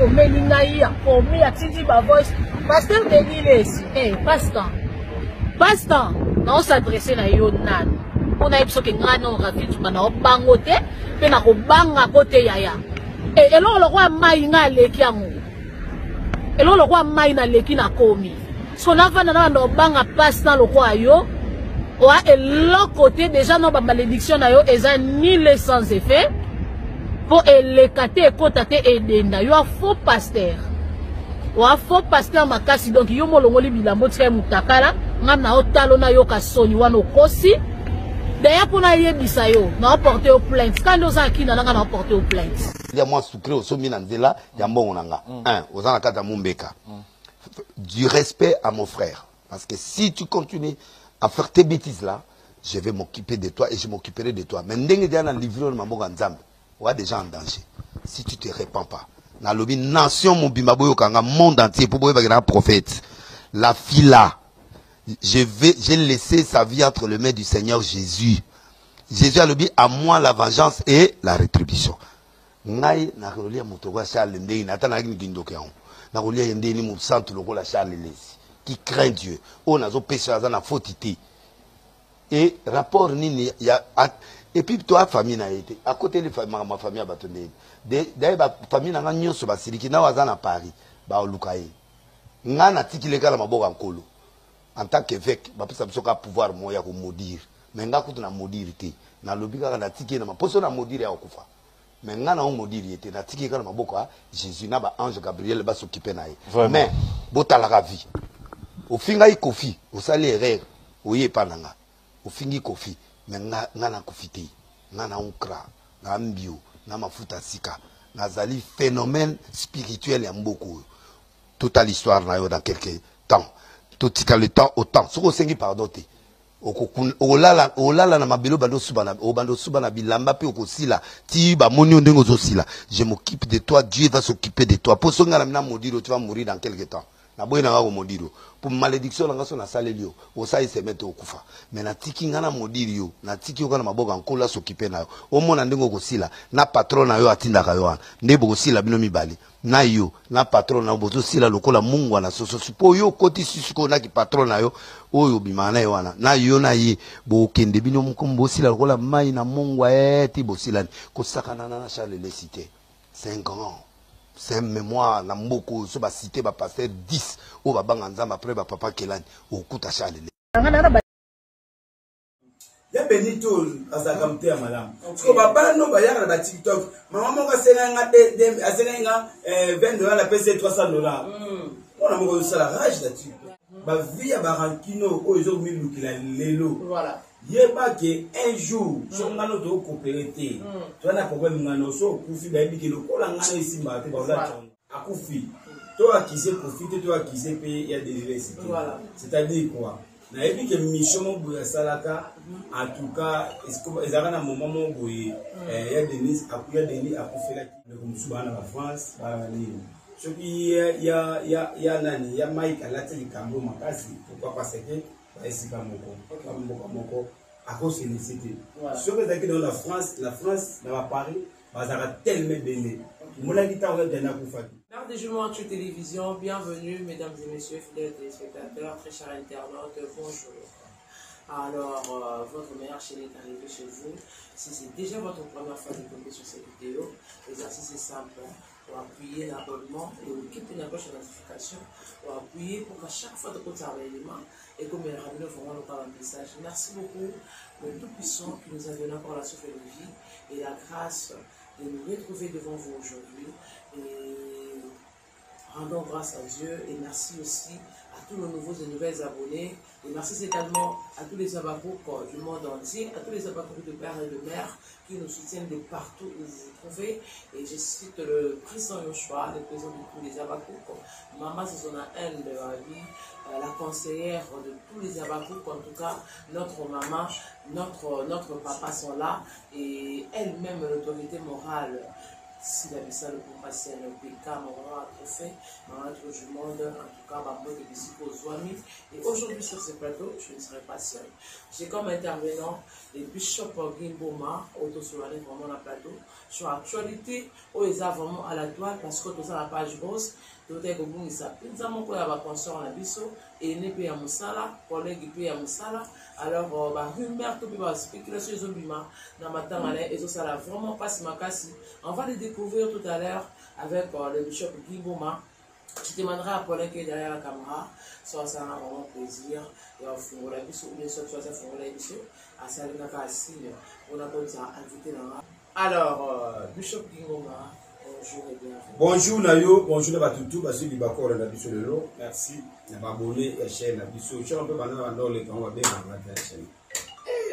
Omelingaï, Komi, Atindi, ma voice. Pasteur Denis Lessi. Passe-temps. Passe-temps. Non, s'adresser à Yonan. On a eu ce que nous avons fait, nous avons bangoté, puis nous avons banga côté yaya. Et là, le roi Maïna Lekiango. Et là, le roi Maïna Lekina Komi. Ce qu'on a fait dans le banga passe dans le roi yo. Et l'autre côté, déjà, nos malédictions, elles ont ni les sans effet. Pour les cater et contacter et denda. Il y a un faux pasteur. Il y a un faux pasteur makasi. Donc, il y a un molongoli bilambo tia mutakala. Ngana otalona yo kasoni wano kosi. D'ailleurs, pour naïe bisayo, n'a porté aux plaintes. Quand nous avons qui n'a porté aux plaintes. Il y a moins sucré au sommet d'Anzela, il y a bon onanga. Un, aux anakata Mumbeka. Du respect à mon frère. Parce que si tu continues à faire tes bêtises là, je vais m'occuper de toi et je m'occuperai de toi. Mais ndenge dia na livre na mboga nzambe. Il y a des gens en danger. Si tu ne te répands pas, dans le nation, mon bimaboyo, monde entier, pour un prophète, la fille là, j'ai laissé sa vie entre les mains du Seigneur Jésus. Jésus a dit à moi la vengeance et la rétribution. Ngai na relia motoga Charles Ndei natana ngindoke on. Na relia ndeni mu centre lokola Charles Lesi qui craint Dieu. On a zo péché na fautité. Et rapport nini ya. Et puis toi famille na été à côté de ma famille à Batonde d'ailleurs famille na nganyo so basiriki na waza na Paris ba olukaye ngana tikile kala maboka nkolo en tant qu'évêque ba pesa bisoka pouvoir moya ko maudire mais nga kutu na maudire te na lobika na tikile na maposo na maudire ya okufa mais ngana on maudire était na tikile kala maboka Jésus na ba ange Gabriel ba s'occuper na ye mais botala ka vie au finga ikofi au sali erreur oye pananga au fingi kofi mais ngana kofite ngana onkra na mbio na mafuta sika nazali phénomène spirituel ya mboko toute l'histoire na yo dans quelques temps tout le temps autant soko sengi pardon te olala na mabelo bando suba na bilamba pe okosila ti ba moni ndenge ozosila je m'occupe de toi Dieu va s'occuper de toi pour songa na modiro tu vas mourir dans quelques temps na boy na ngako modiro pour malédiction nga so na salelio o sai se mettre okufa mais na tiki nga na modiro na tiki yo kana maboka nkola s'occuper na yo o mona ndengo kosila na patron na yo atindaka yo wana ndebo kosila bino mibali na yo na patron na bozo sila lokola Mungu na soso sipo yo koti sisuko na ki patron na yo oyo bimana yo wana na yo na ye bo kende bino mukombo sila lokola mai na Mungu ti bosila kosakana na Charles le cité 5 ans. C'est un mémoire, na mboko, so ba cité ba pasteur 10, ou ba banganzam après ba papa Kelani, au kuta Charles. Ya Benito azakamte ya malamu. Siko baba no ba yaka na TikTok. Mama moko senga de asenga $20 la PC $300. On a moko sala rage da TikTok. Ba via ba rankino o ezo milukila lelo. Voilà. Yeba que un jour, son ngano to coopérer. Tu as problème ngano so kufi ba yebiki lokola ngano isimba te ba ola chongo. Akufi. Toi qui sais profiter, toi qui sais payer, il y a des diversités. Voilà. C'est-à-dire quoi? Na yebiki mission mo boya salaka en tout cas est-ce que ezaka moment mo boye il y a Denis akufi la comme souvent en France ba ni. Ce qui il y a nani, il y a Mike Alati Kambo makasi. Pourquoi parce que à cause de l'université. Ce que c'est dans la France, dans Paris, va tellement béni. Mère des jumeaux en télévision, bienvenue mesdames et messieurs, fidèles téléspectateurs, très chers internautes, bonjour. Alors, votre meilleure chaîne est arrivée chez vous. Si c'est déjà votre première fois de tomber sur cette vidéo, l'exercice est simple. Pour appuyer l'abonnement et vous quitter la cloche de notification, pour appuyer pour qu'à chaque fois de votre élément et comme il ramène vraiment le message. Merci beaucoup, le Tout-Puissant qui nous a donné encore la souffle de vie et la grâce de nous retrouver devant vous aujourd'hui. Et rendons grâce à Dieu et merci aussi à tous nos nouveaux et nouvelles abonnés. Et merci également à tous les abakouk du monde entier, à tous les abakouk de père et de mère qui nous soutiennent de partout où vous vous trouvez. Et je cite le président Yoshua, le président de tous les abakouk. Maman, c'est son haine de la vie, la conseillère de tous les abakouk. En tout cas, notre maman, notre papa sont là. Et elle-même, l'autorité morale. si la message pour passer un PK, maman a trop fait, maman a trop du monde, en tout cas, maman de musique aux amis. Et aujourd'hui sur ce plateau, je ne serai pas seul. J'ai comme intervenant les Bishop Gimboma, auto-souverain vraiment la plateau, sur l'actualité, où ils ont vraiment à la toile, parce que tout ça la page rose, tout est comme ça. Nous avons quoi la consort en abisso, et ne paye à Moussala, collègue paye à Moussala. Alors, rumeur, tout peut spéculation, ils ont bima, dans ma temps, ils ont ça vraiment pas si ma casse. On va les découvrir tout à l'heure avec le Bishop Gimboma. Je demanderai à Paulin qui est derrière la caméra, soit ça a vraiment plaisir, et on fera la mission, ou bien soit ça fera la mission, à ça, on a qu'à signe, on a comme ça invité là. Alors, Bishop Gimboma, bonjour et bienvenue. Bonjour Nayo, bonjour à tout, parce que les bacors de la mission de l'eau, merci, n'a pas abonné à chaîne, la mission, je suis un peu pendant les temps, on va bien regarder la chaîne.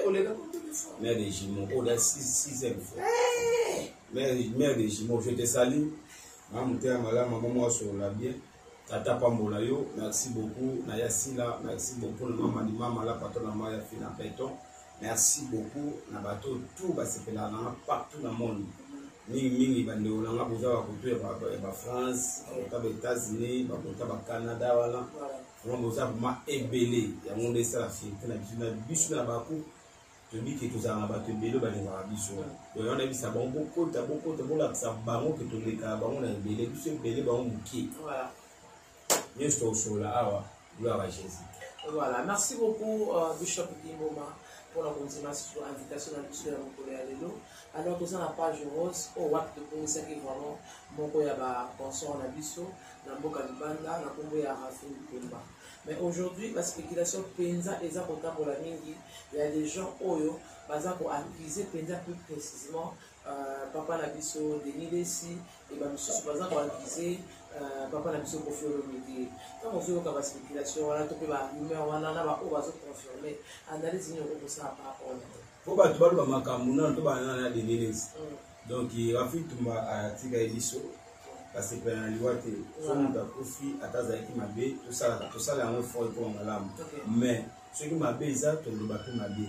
On les a compris une fois. Mère des Jimons, on a 6e fois. Mère des Jimons, je te salue. Maman sur la bien. Tata Pambolayo, merci beaucoup. Nayasila, merci beaucoup. Maman la patron Maya Fina Péton. Merci beaucoup. Nabato tout va se faire partout dans le monde. Mingi bande olanga boza ba côté ba France, ba États-Unis, ba Canada wala. On boza ma ebele ya monde ça la fierté na biso na baku. Je dis que tout ça va te bélo ba les arabisons. Donc on a vu ça beaucoup la ça bango que tout les cas bango na belé biso belé bango muki. Voilà. Bien sur là awa gloire à Jésus. Voilà, merci beaucoup Bishop Gimboma pour la continuation de l'invitation à l'issue de mon collègue Lelo. Alors tout ça la page rose au WhatsApp de police qui vraiment mon collègue a consort en abisso dans Boka Libanda na kombo ya Rafin Pemba. Mais aujourd'hui, la spéculation Penza et Zakota pour la Mingi, il y a des gens oyo, pour accuser Penza plus précisément, Papa Nabiso, Denis Lessi, et bien monsieur, pour accuser Papa Nabiso pour faire le midi. Quand on fait la spéculation, on a tout la rumeur, on a confirmé, analyse pour ça par rapport à faut pas tout le makamuna to ba na Denis Lessi. Donc il a fait tout ma tika ediso. Parce que pendant les voies, faut monter profit à ta zaïki mabé, tout ça là on fait pour malamu. Mais ce qui mabé ça, tout le bateau mabé.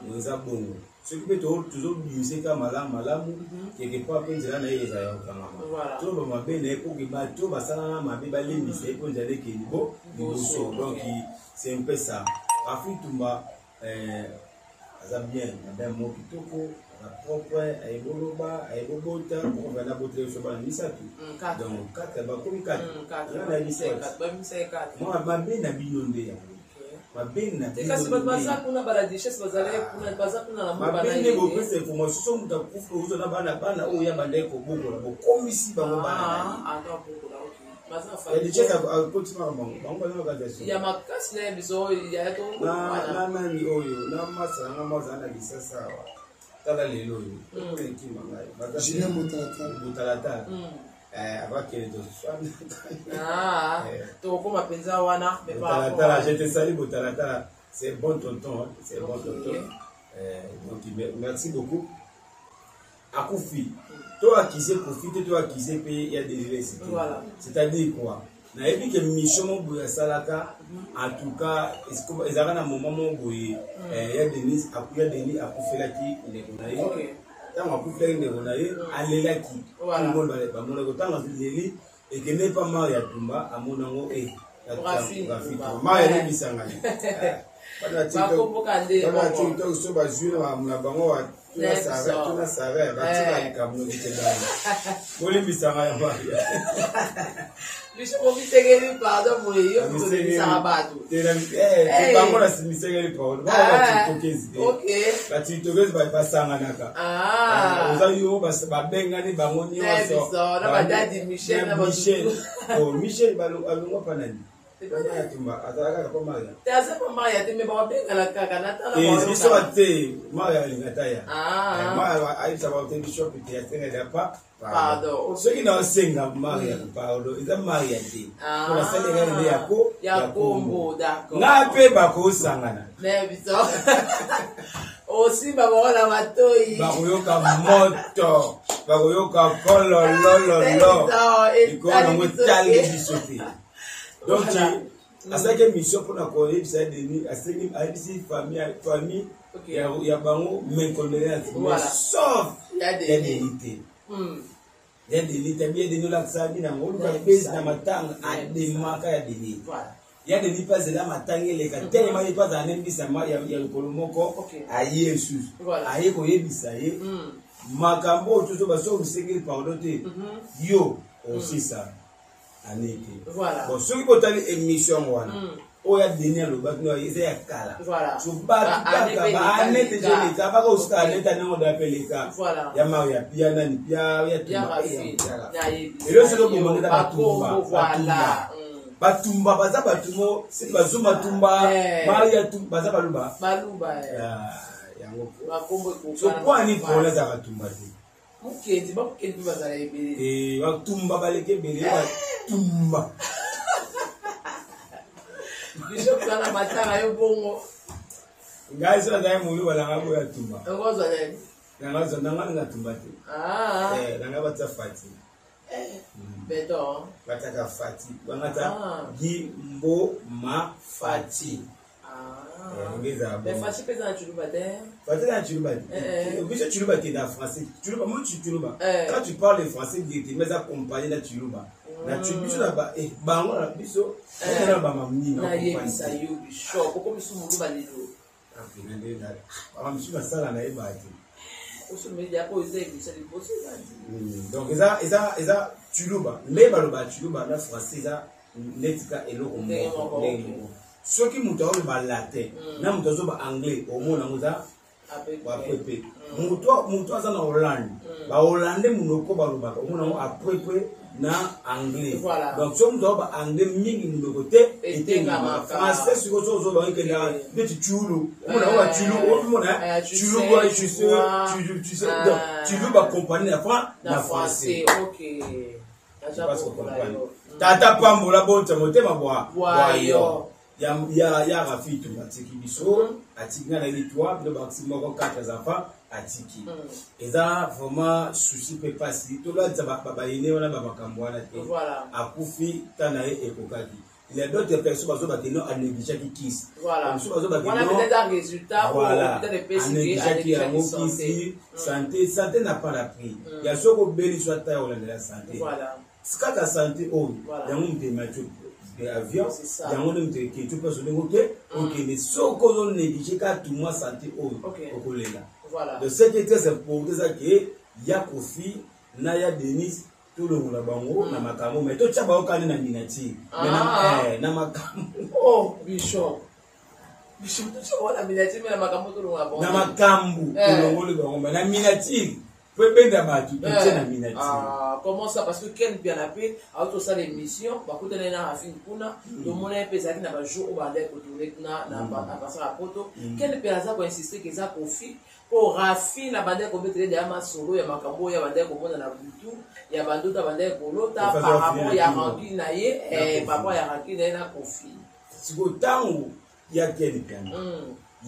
Nous avons bon. Ce qui peut toujours biser comme malamu, quelque part quand il a les ailleurs quand tout le mabé n'est pour que bateau va ça mabé ba limiter pour dire que niveau niveau donc c'est un peu ça. Afi tumba ça bien, madame Mokitoko. La propre aïboloba aïbobota on va la botter sur la misatu donc 4 ba comme 4 la misatu moi ma ben na binonde ya ma ben na kasi baza kuna bala déchets bazale kuna baza kuna la mba na ben go pese information muta kufu uzo na bana o ya bandai ko boko na bo komisi ba mo bana ata boko la okay baza fa ya déchets a continue bango na organisation ya makasi na biso ya to na ni oyo na masa na maza na bisasa tala lelo yo ko ki mangai bazali mutalata avec les to ko mapenza wana me pas mutalata je te salue mutalata c'est bon tonton c'est bon tonton donc merci beaucoup akufi to akize kofi to akize pe il y a des récités voilà c'est-à-dire quoi na ebi ke mission mo boya salaka en tout cas est-ce que ezaka na moment mo boye ya Denis akufela ki ile kunaye OK tant akufela ile kunaye alela ki voilà bon ba mona ko tant leli et que n'est pas mal ya tumba amonango Rafi ma ya bisanga pas TikTok so ba jure na bango wa tuna sara ba tika kamuno kitendana boli bisanga ya ba Bicho misegeli pardon moyo bisanga batu bango na misegeli pardon ba TikTokezi OK ba TikTokezi ba basanga naka ozayo ba bengani bango nyonso na ba dadi Michel na ba oh Michel ba alungo panani Bana tumba ataka kwa Maria. Taza kwa Maria te me ba benga la kaka na tala ba. Eh so ate Maria lingataya. Maria aisa ba te bishop te atene da pa. Pardon. So ina senga Maria pardon. Iza Maria te. Kuna sele ngani yako ya kombo d'accord. Na pe ba ko sangana. Ne biso. Aussi ba bona matoi. Ba koyoka moto. Ba koyoka kolololo. Iko na mutali bisote. Donc, à cette émission pour la Corée, ça a donné à cette famille, il y a bango, mais condoléances, sauf la vérité. ya Denis tabia Denis la sabi na ngolu ka base na matanga ademaka ya Denis Voilà. ya Denis pas là matanga le ka tellement il pas anem bisa ma ya kolomoko aye sus aye ko yebisa ye makambo tuzo baso musengeli pardon te yo aussi ça aneke Voilà. bon ceux qui botali émission wana oya Denis lo bakno yese ya kala Voilà. so ba anete jeli ka ba ko sta anete na ngoda peleka Voilà. ya ma ya pia na ni pia ya tumba Et elo selo ko moneta batumba voilà. batumba baza batumo si bazuma tumba maria tumba baza baluba Baluba. yango Bakombo so kwa ni pona za batumba te Mukendi bakendi bazala ebele. batumba baleke bele batumba Bishop kana matanga yo bongo. ngai so na mu wala ngabo ya tumba Ngozo le. nanga zo nanga na tumba te nanga batsa fati Beton. bataka fati bangata gimbo ma fati ngeza Mais Fati pesa na chuluba te. fati na chuluba biso chuluba te na français chuluba mo chuluba quand tu parles français directement mais accompagné na chuluba na biso na ba bango na biso na ba mamni na yebisa yo bishop ko biso muluba lelo. biso na sala na ebati Oso me dia ko eze bisa li posi na. donc eza chuluba mais baloba chuluba na français eza netika eloko moko soki mutu aoloba latin na mutu azoba anglais omona ngoza apepe mutu aza na hollande bahollande munoko balobaka omona ngo apepe na anglais donc so mutu aoba anglais mingi munoko te etengama français siko so ozoba ekenda beti chulu omona ngo bachulu omona chulu bwa chulu bakompani na français tata pambola bonta motema bwayo ya rafitu atiki biso atiki na litwa de maximum ko 4 enfants atiki eza vraiment souci peut passer to la ba yene wana ba makambwana te akufi tana ekokaki il y a d'autres personnes bazo bateno a négliger qui kiss voilà bazo bateno on a peut-être un résultat ou peut-être des PCG santé n'a pas la prix il y a ce ko beli soit ta on la santé voilà skata santé o ya ngumte macho avion yango ne mteke tu peux sonner côté OK mais soko zo négliger ka tout moi santé o okolela voilà de ce qui est très important ça que ya Kofi na ya Denis tout le monde bango na makambo mais to tshaba okane na minati na makambo oh bishop to tshaba na minati mais na makambo to longa bango na makambo to longo le bango na minati peut benda batu to tshena minati comment ça parce que Ken bien appelé auto ça l'émission ba kutana na afin kuna do mona pesa na ba jour ba ndeko to na ba passer la photo Ken bien ça ko insister que ça Kofi ko Rafi na bande ko betre ya masolo ya makambo ya bande ko mona na butu ya banduta bande ko lota par rapport ya rangi na ye par rapport ya rangi na Kofi siko tangu ya Ken bien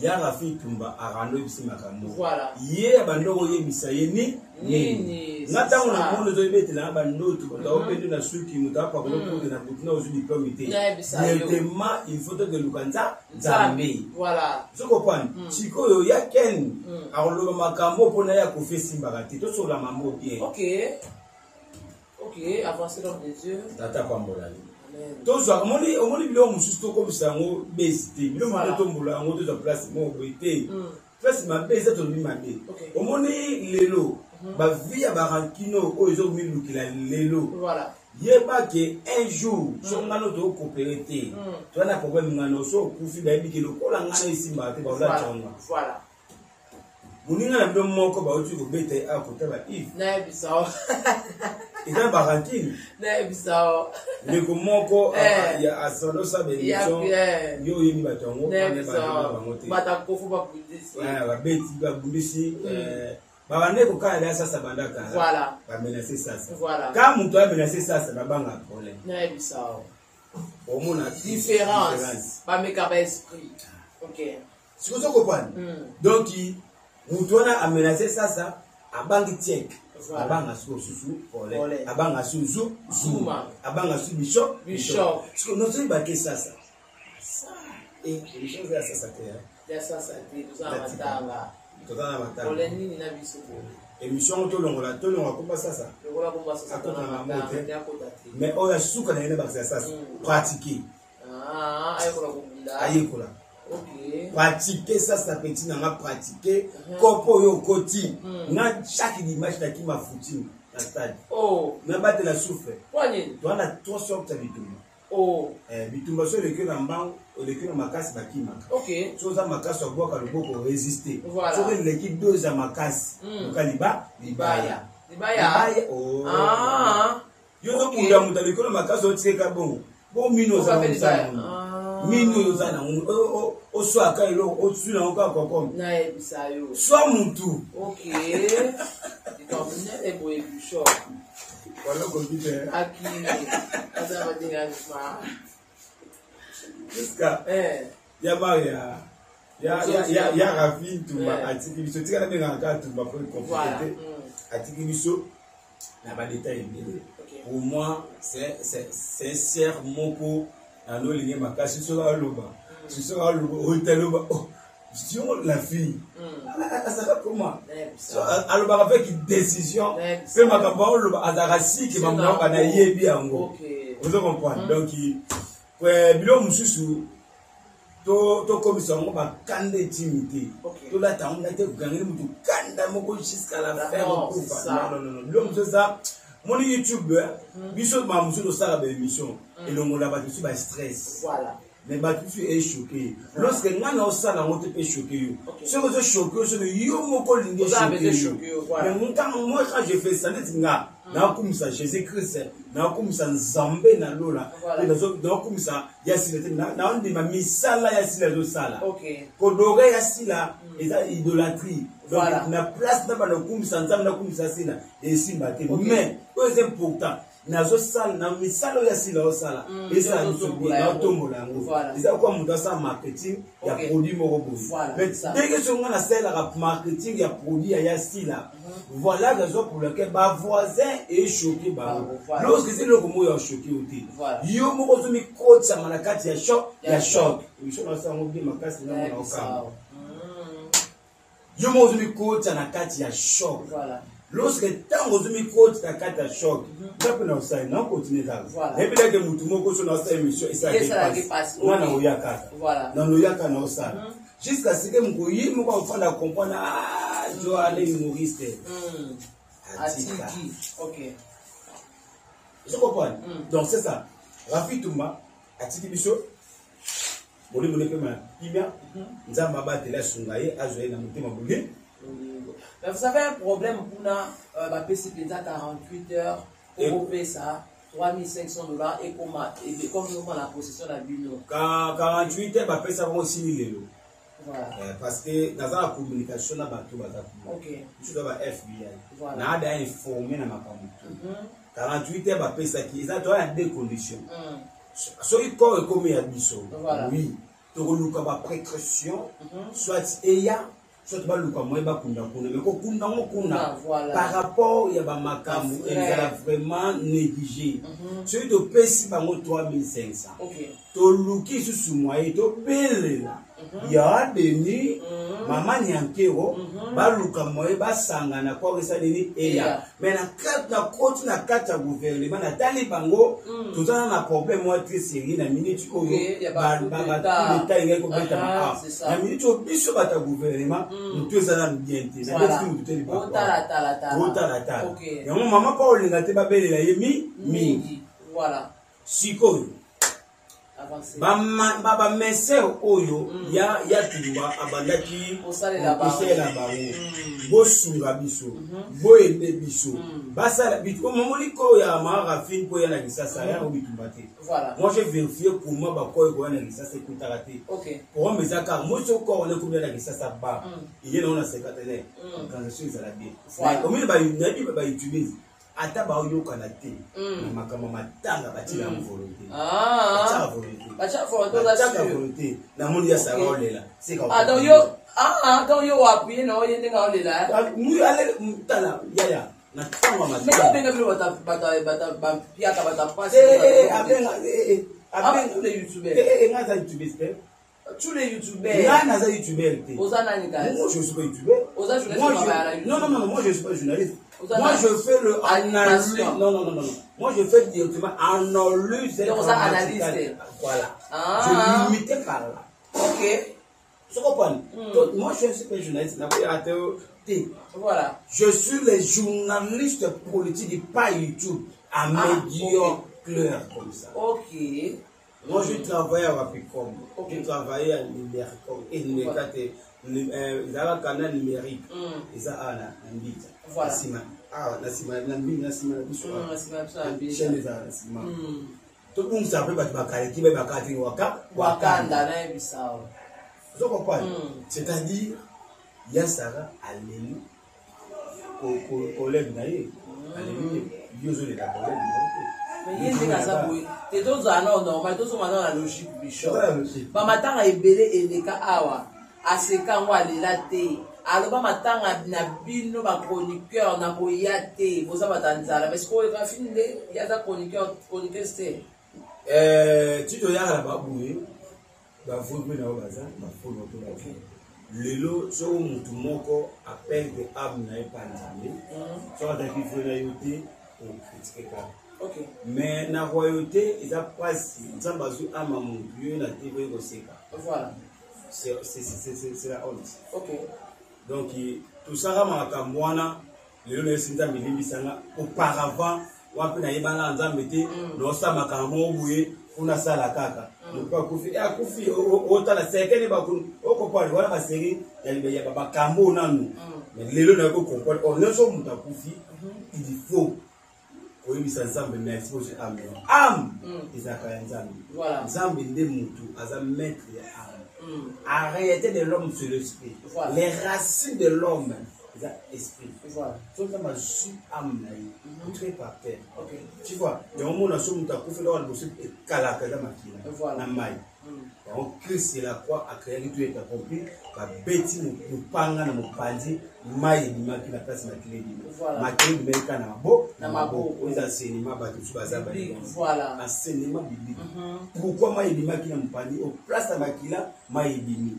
ya Rafi tumba arando bisi makambo voilà ye bandoko ye bisayeni nini ngata una mundo zo betela bandoto ba opendo na suki mutapa ko ko na butina ozu diplôme té directement il faut que lukanza zambe voilà je comprends chiko yo ya Ken arolo makambo pona ya Kofi simba te to so la mambo bien OK avancer dans les yeux tata pambola tozo omoni bilo mususu to komisa ngo besite bilo mo to mbula ngo to place mo boité place ma bese to mi mabe omoni lelo ba via ba rankino o ezo mi lukila lelo voilà yeba ke un jour so ngano to coopérer te to na problème ngano so kufi ba biki lo kola ngano isimba te ba la changa voilà muninga na bilo moko ba otu ko bete a ko taba if na bisao eza barantine na bisao le komoko ya asono sa bénédiction yo yini batongo na bisao bata kofu ba bundisi ba beti ba bundisi babande ko kala sasa bandaka voilà ba menacer sasa voilà ka muto a menacer sasa ba banga problème na bisao omona différence pas me ka esprit OK siko to comprendre donc muto na a menacer sasa abangi tiek abanga susu pole abanga susu zuma abanga su bishop siko no so ba ke sasa les choses à sasa te ya sasa te tozana matanga tozana matanga pole nini na biso émission tolongola komba sasa mais oya suka na yene bakisa sasa pratiquer ayekola pratiquer ça petit na pratiquer kopo yo koti na chaque dimanche na ki mafuti na stade na bate la souffle toi na 3 sortes de bitumba bitumba so le que na mbang le que na makasi bakima so za makasi obwaka loboko résister so que l'équipe 2 za makasi kaliba libaya yo zo kunda muta le que na makasi o tseka bon mino za mino za na o so aka ilo o tsu na oka kokom na ebisayo so muntu voilà computer akili azaba dinga fa jusqu'à ya Rafi Tumba atiki biso tika na benga ka Tumba pour compléter atiki biso na ba détail pour moi c'est sincère moko na no ligne makasi so la loba so la loba si on la fille ça va comment alors avec décision c'est ma kabalo adarasi ki mamna bana yebi yango vous comprenez donc bilo mususu to commission ngo ba kande timité to la taunda te gangeli mutu kanda moko jusqu'à la fin non bilo mususu ça mon YouTube biso ma mususu sala ba émission et le monde là ba dessus ba stress voilà mais tu es choqué lorsque ngana osala ngote pe choqué ce que je choqué ce que yo moko lingi choqué mais moi quand je fais ça netinga na kumisa Jésus Christ na kumisa Nzambe na lola na kumisa yasile na on dit ma misala yasile zo sala ko doga yasila eza idolâtrie donc na place na ba na kumisa Nzambe na kumisa sila et simba te mais c'est important nazo sala na misalo ya sila osala esa na tombola yango eza kwa mutu asa marketing ya produit moko boye mais dès que tu ngana sala ka marketing ya produit ya sila voilà la raison pour laquelle ba voisin est choqué ba lorsque c'est le mot ya choqué oti yo moko zo mi coach na kati ya shock yo na sa ngobi makasi na mona okamba yo moko zo mi coach na kati ya shock voilà lorsque tango zumi coach ta kata shock ngapi na usai na continue ça et puis là que mutu moko so na sa émission et ça dépasse on a oyaka voilà na oyaka na usai jusqu'à ce que mko yi mko mfana comprendre jo ale humoriste atiki OK je comprends donc c'est ça Rafi Tumba atiki biso boli mone pe ma pimia nzamba ba tela sungaye azoye na mutema boli. Mais vous avez un problème pour la PC Pizza 48 heures, pour payer ça, $3,500 et comme nous avons la possession de la bino. 48 heures, bah, ça va aussi 1 000 €. Voilà. Parce que dans la communication, là, bah, tout va ok. Tu dois FBI. Voilà. N'a pas informé dans ma campagne. 48 heures, bah, ça qui est à deux conditions. Soit il corps est comme il y a biso. Oui. Tu as une précaution, soit il y a. Soit ba luka moi ba kunda mais ko kunda mo kunda par rapport ya ba makamu elle vraiment négligé celui de pesi bango 3500 to luki susu moye to belela ya deni mama nyankero ba luka moye ba sangana ko resa deni eya mais na carte na côté na carte gouvernement na tali bango tozana na problème moi très sérieux na minute oyo ba l'état il ko beta na minute o biso ba ta gouvernement nous tous allons bien te na parce que nous tous les bota OK et maman pa olinga te ba belela yemi mingi voilà siko baba mese oyo ya Tumba abandaki osalela bango bosunga biso boyende biso basala bitu momoliko ya Rafi ko ya na Kisasa ya Bitumba te voilà moi j'ai vérifié comment ba ko na Kisasa ekutaka te OK pour me zaka moi so ko on ko na Kisasa ba il on a 51 quand je suis à la bien comme il ba YouTube ata ba yoka na te na makama matanga batila volonté bacha volonté na mundi ya saolela c'est comme donc yo appuyer na oyende nga olela mu ale mutala ya na tanga matanga mais benga bilo bata pia ka bata passe abenga le youtubeur ngaza youtubeur Tous les youtubeurs. Là, naza youtubeur. Moi, je ne suis pas youtubeur. Moi, je ne suis pas journaliste. Moi, je fais le analyse. Non. Moi, je fais directement analyse. Analyste. Voilà. Je limitais par là. Ok. Tu comprends? Moi, je ne suis pas journaliste. Voilà. Je suis le journaliste politique, pas YouTube, à médiocre comme ça. Ok. Moi, je travaille à Wapicom. Je travaille à Numéricom. Et Numéricom, ils ont un canal numérique. Ils ont un bit. Voilà. Tout le monde s'appelle Wakanda. Vous comprenez? C'est-à-dire, il y a Sarah Allélu, collègue d'ailleurs. Allélu, Dieu est là. Mais il y a ça, oui. Et tous en normal, tous en la logique du choc. Bamatanga ebele eleka awa. Aseka ngwa lelate. Alors bamatanga na bino ba chroniqueur na boyate. Boza batanzala. Parce que va finir il y a ça chroniqueur c'est. Tu dois y aller là-bas boué. Ba volver na baza, ba follow to la vie. Lelo so mutu moko appelle de âme na epanzambe. So ataki fona yote on critique ka. Ok. Mais la royauté, ils ont pas si ils ont besoin à maman Dieu na TV Goseka. Voilà. C'est la honte. Ok. Donc tout ça rama kamwana lelo sinza milimbi sanga auparavant wapi na yebana nzambe te no sa makambo buye kuna sala kaka. Donc akufi akufi otala sekene bakunu okopali wala baseri ya baba kambo nanu. Mais lelo na ko comprendre on ne so mutakufi il faut. Oui, ça semble mais exposé âme. Ils ont voilà. Zambi de mutu, aza maître de âme. Arrêtez de l'homme sur l'esprit. Voilà. Les racines de l'homme, ils ont esprit. Voilà. Tout ça m'a su âme naïe. Très par terre. Ok. Tu vois, le moment où on a su mutu akufi là on a besoin de kalaka da makina. Voilà. Na mai. Donc Christ c'est la croix a créé tout est accompli. Ba beti mu panga na mupandi mai ni makina place na kiledi. Makina meka na mabo na mabo oza cinéma ba tout bazaba. Voilà. Un cinéma biblique. Pourquoi mai ni makina mupandi au place na makila mai bimi.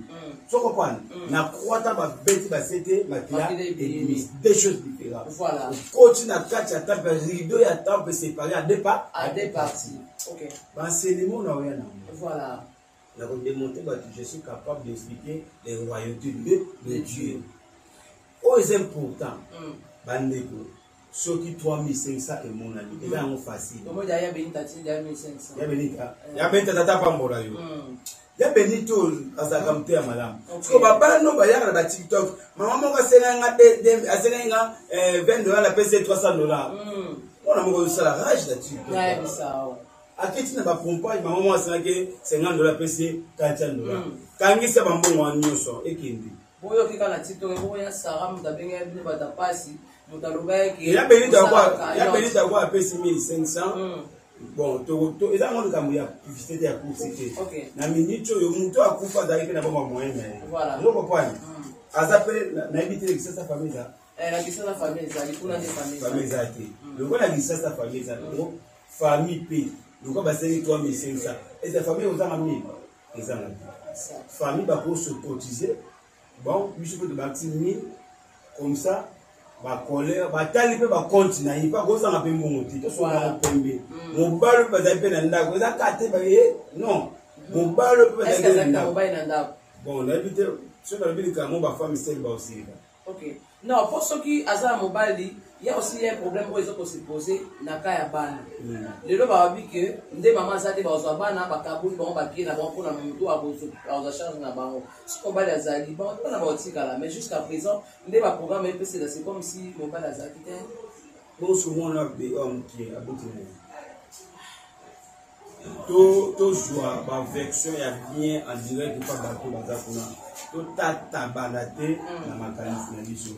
Tu comprends? Na croix ta ba beti ba c'était makila et bimi. Deux choses différentes. Voilà. Continue à catch temple rideau ya temple séparé à deux parties. OK. Ba cinéma na rien. Voilà. Nous avons démontré que je suis capable d'expliquer les royautés de Dieu. Aux importants, Bandeko, ceux qui 3500 et mon ami, ils sont facile. Il y a Benita, il y a Benita Pambola. Il y a Benito, Azakamte à madame. Parce que papa, nous, il y a la TikTok. Maman, a 20 $ la PC $300. On a mon rage de TikTok. A qui n'a pas compris, maman a 50 $ PC, $400. Quand il s'est bambou en nyoso, et qui dit. Boyo qui a TikTok, boya Sarah, Mutabenga, Batapasi, Mutaloubec, il y a béni d'avoir PC 1500. Bon, ils ont un peu publicité à court, c'était. La minute, il y a un peu d'arriver à un moyen. Voilà. Vous comprenez? À s'appeler, n'habitez que sa famille. Elle a dit ça la famille, ça dit pour la famille. Le roi a dit ça sa famille, ça. Famille P. Donc, on va se 3500. Et sa famille, aux amis, les amis. Famille va pour se cotiser. Bon, je peux te bâtir 1000 comme ça. Ma colère, ma talibé va continuer. Il va pas appeler mon outil. Mon bal peut être un ndag. Vous avez non. Mon bal peut être un ndag. Bon, on a évité. Si on a vu que mon femme est aussi. Ok. Non, pour ceux qui ont mobile, il y a aussi un problème où ils ont se poser na kaya ban. Les gens vont dire que des mamans zate ba ozabana ba kabuli ba bakie na ba pona mutu a bozo charge na bango. Ce qu'on va les ali ba on na ba otikala mais jusqu'à présent des ba programme EPC c'est comme si mon ba la zate. Bon souvent on a des hommes qui abouti. Tout joie ba version ya bien en direct pas bateau bazakuna. Tout tatabanaté na makanisi na biso.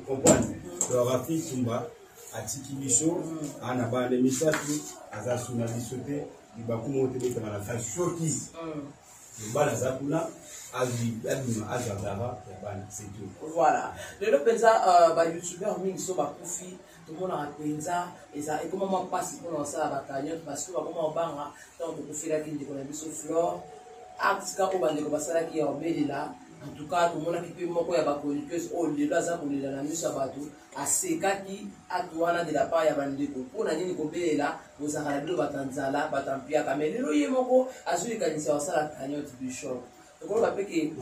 Comprendre? Le Rafi Tumba atiki biso ana bande misatu azasuna biso te libakumo te beta na fa shoki. Le bala zakuna azibadima azabara ya bana c'est tout. Voilà. Le penza ba youtubeur mingi so ba kufi tout le monde a penza et ça et comment passe pour lancer la bataille parce que comment banga donc kufi la kindi ko na biso flore artiste kako bandeko basalaki ya obelela en tout cas tomonaki mpe moko ya bachroniqueuse oyo lelo aza kolela na miso ya bato asekaki acte wana de la part ya bandeko mpona nini kobelela bozalaka na bino bato nzala bato ampiaka mais lelo ye moko azolekanisa basala cagnotte bishop okoloba peke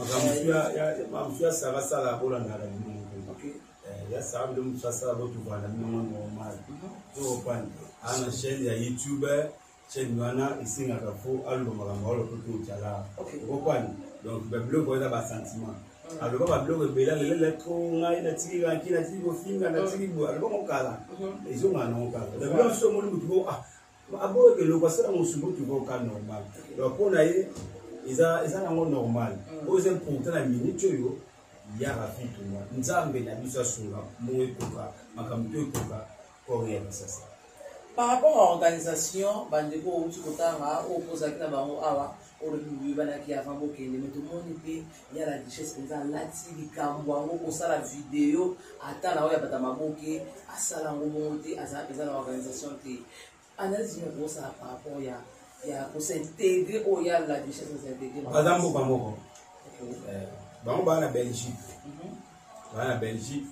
mamusu ya sara sala bolandaka bino ya sara bino musu asala botuvanda bino normal tokopani ana chaîne ya youtube chaîne wana esengaka fo aloba makambo aloba mpe otala okopani donc babiloko eza basentiment aloba babiloko ebela lelo letro ngai natiki kanki natiki kofinga natiki bo aloba mokala ezongana nango kaka dabiloko mosusu omoni motu bo aboyoka eloko asala mosusu botuvoka normal donc mpona ye eza nango normal oyo eza important na minute oyo yaka fituma nzambe na biso asunga mo ekoka makambo to ekoka koyeba sasa. Par rapport à l'organisation, bandeko outi kotanga opposaki na bango awa olobi banaki avant bokende mais tout le monde peut y a la richesse penza lati likambo ngo kosala vidéo ata na oya bata maboke asala ngo monte asa penza na organisation te analyse ngo ça par rapport ya ko s'intégrer au ya la richesse s'intégrer bazambo bamoko bango bana Belgique bana Belgique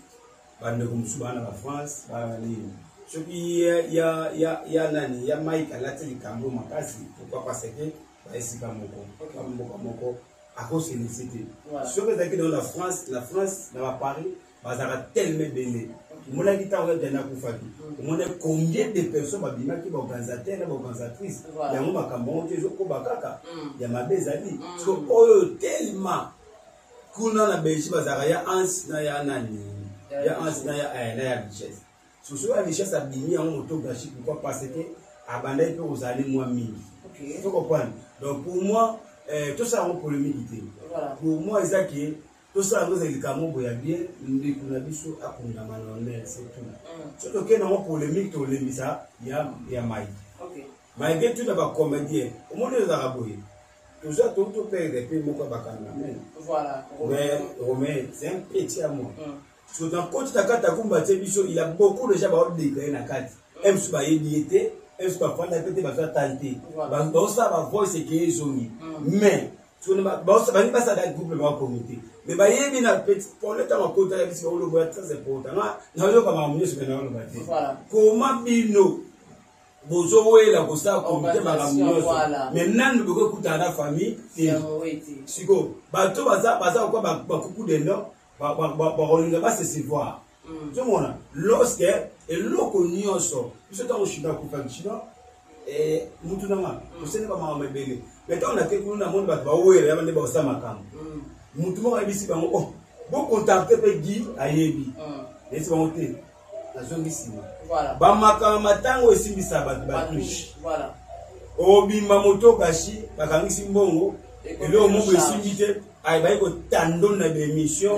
bandeko musu bana la France bana ni soki ya nani ya Mike alati likambo makasi pourquoi parce que esika moko à cause de l'électricité. Ce que c'est que dans la France dans Paris bazaka tellement belé mon avis ta ouais dana kufaki mon combien de personnes babima qui organisateur na organisatrice ya ngo makambo te zoko bakaka ya mabezali so oyo tellement kuna na Belgique bazaka ya ans na ya nani ya ans na ya richesse so so la richesse abimi en motographie pourquoi parce que abanda peut aux années moins mille. Tu comprends? Donc pour moi tout ça en polémique. Voilà. Pour moi c'est que tout ça nous est quand même bien ndi kuna biso akunda manone c'est tout. Surtout que dans polémique to le misa ya Mike. OK. Mike tout d'abord comédien. Au monde des arabes. Tout ça tout père des pays moko bakana. Voilà. Mais Romain c'est un petit à moi. So dans côté takata kumbaté biso il a beaucoup de gens ba déclaré na kati. Même si ba yédiété, même si ba prendre peut-être ba faire tenter. Ba ça ba voice que zoni. Mais tu ne ba ça ba ni pas ça dans groupe ba communauté. Mais ba yebi na petit pour le temps côté ya biso le boya très important. Na yo kama munyo se na lo bati. Voilà. Comment bino bozo la ko sa communauté ba munyo. Mais nan boko kutana famille. Siko ba to baza quoi ba kuku de no. Ba se voir. Tu vois, lorsque et loko nyonso, biso ta oshina ku fakishina mutu nanga, osene ba mama mebele. Mais tant on a quelque na monde ba wele ya bande ba osama kam. Mutu mo ebisi ba ngo bo contacter pe gi ayebi. Esi ba mote. Na zongi sima. Voilà. Ba makama matango esimbisa ba touche. Voilà. Obima moto kashi bakangisi mbongo. Elo mo esimbite aïe ko tando na émission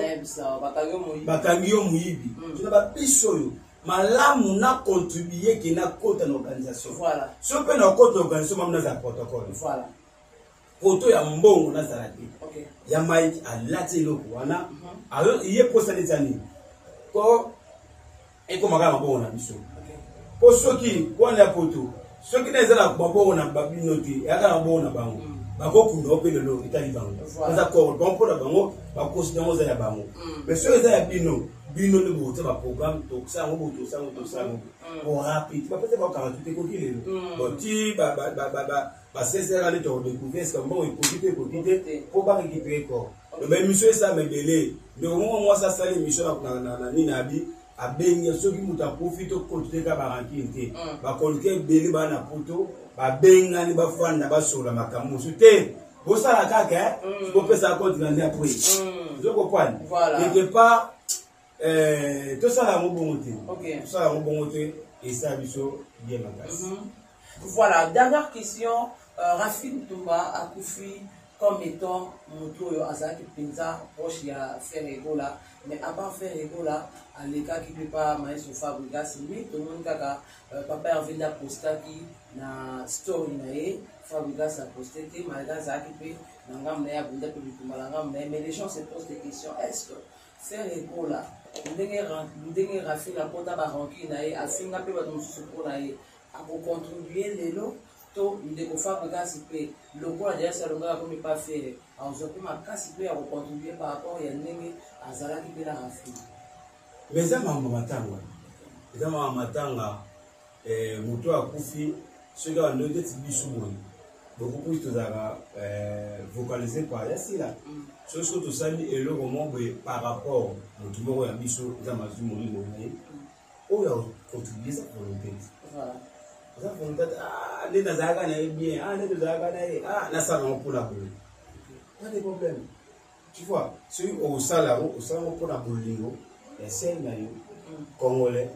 bakangio muibi tuna ba biso malamu na contribuer qui na côté organisation voilà so pe na côté organisation mamna za protocole voilà poto ya mbongo na zarati OK ya Mike alati loko wana alors iye posta letani ko eko magama mbongo na biso po soki kwa na poto soki na ezala mbongo na babinoti ya kana mbongo na bango bakokunda opelelo itali bango baza ko bon na bango bakonsidérer za ya bango mais ceux za ya bino ne bote ba programme to ça ngo boto ça ngo rapide ba peut-être ba 48 ko kilelo bon ti ba 16 heures aller to découvrir ce bon écouter pour pas récupérer corps le même monsieur ça me belé mais au moment moi ça sali mission na nina bi abenye soki muta profite ko teka ba rankinte ba kolke belé ba na poto ba benga ni ba fanda ba sola makamu te bo sala kaka bo pesa compte ngandi après je comprends quelque part tout ça la bonté OK tout ça la bonté et ça biso bien makasi. Voilà, dernière question. Rafine Toumba a Koufi comme étant Moto Azaki Pinza proche ya faire Egola, mais à part faire Egola, à l'écart qui peut pas maïs au Fabregas, lui tout le monde kaka papa Hervé da posta qui na story nae Fabregas a posté que malgré Azaki pe nangam na ya bunda pe bitumbalangam mais les gens se posent des questions, est-ce que faire Egola ndenge Rafine a pota ba ranki nae a singa pe ba dum suko nae a contribuer lelo to ndeko fa kasi pe lokola déjà salonga comme pas faire azo pe makasi pe ya contribuer par rapport ya ndenge azalaki pe na Afrique. Mais ça m'a matanga. Ça m'a matanga moto akufi ce gars ne dit bisu moi. Beaucoup plus de ça vocalisé par ici là. Ce que tout ça et le moment par rapport au tout ya bisu za mazumo ni moi. Oh ya contribuer ça pour le pays. Voilà. Ça pour le ah les nazaga na bien ah les nazaga na ah na ça on pour la boule. Pas de problème. Tu vois, celui au salaire pour la boule et c'est congolais.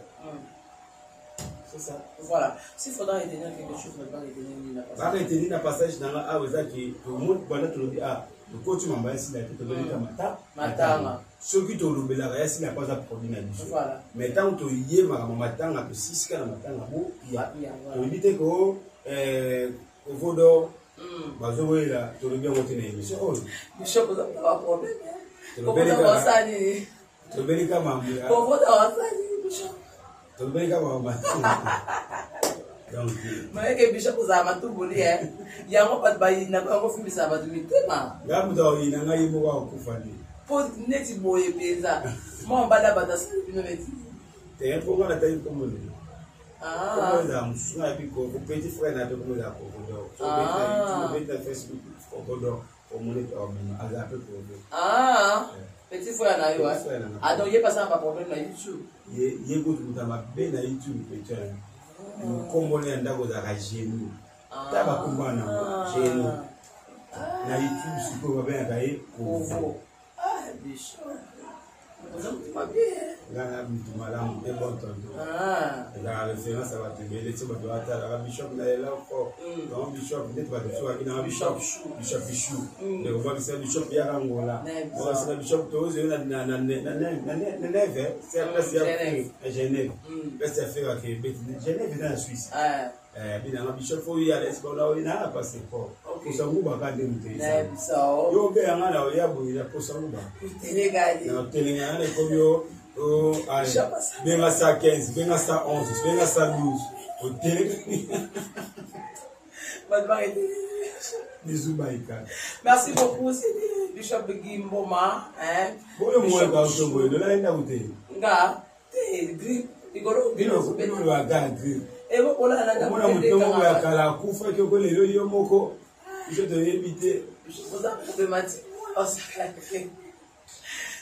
C'est ça. Voilà. S'il faudra retenir quelque chose, il ne va pas retenir la passage. Va retenir la passage dans la Aouza qui tout le monde pendant tout le dit ah le coach m'a ici là tout le monde matanga. Ceux qui te le la ici n'a pas à produire na biso. Voilà. Mais tant que yé ma matanga que 6 cas matanga bo ya. To dit que au vodo bazo là tout le bien retenir monsieur. Monsieur vous avez pas problème. Comment ça va ça ni? To belika mambo. Au vodo ça ni monsieur. To belika mambo. Donc mais que bishop vous a matumbuli yango pat bayina ko fumisa batu mitema ngamuto ina ngai mo wa kufani po neti boye penza mo bada bada sino neti te po ngala tayi ko mo ah ko za msuna biko ko petit frère na to ko za ko do so be Facebook ko do ko mo ne to mo aga pe ko do ah petit frère na yo ah donc il passe pas problème na YouTube ye go tu ta mabe na YouTube pe tena Congolais ndako za kajenu taba kumbana jenu na YouTube siko babena kai ovo bicho ngana mtu malamu e bon tonto la référence à votre belle tu dois attendre la bishop na là ko donc bishop net ba tu akina bishop bichou de on va dire bishop ya Angola on va dire bishop tozo na neve c'est à Genève c'est faire que Genève dans la Suisse bien na bishop faut y aller c'est là il a passeport pour ça vous ba kande mutei yo be ngana o ya buira pour ça vous ba telegadi na telegadi comme yo benga sa 15 benga sa 11 benga sa 12 o telegadi bisous baika. Merci beaucoup, c'est Bishop Gimboma. Boyo mo ka usongo do la enda ute. Nga, te grip, igoro bino wa ga grip. Ebo ola na ga. Mo mutongo ya kala kufa ke ko lelo yo moko. Je te invite. Vous avez demandé.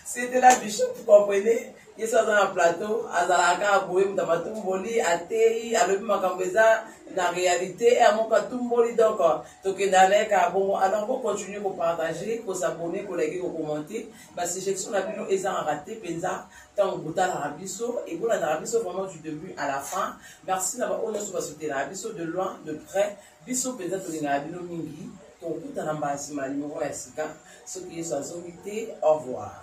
C'était la Bishop, vous comprenez? Ils sont dans un plateau, Azalaka, Boé, Mutamatumbolli, Atei, Alobi Makambeza, la réalité, et à mon Katumboli, donc, Tokenale, Kabon, alors, vous continuez pour partager, pour s'abonner, pour liker, pour commenter, parce que section la vidéo est en raté, Penza, tant que la Rabisso, et vous, la Rabisso, vraiment du début à la fin. Merci d'avoir honneur sur la Rabisso, de loin, de près, Bisso, Penza, Tokenale, Mingi, ton coup à l'ambassade, numéro SK, ceux qui sont invités, au revoir.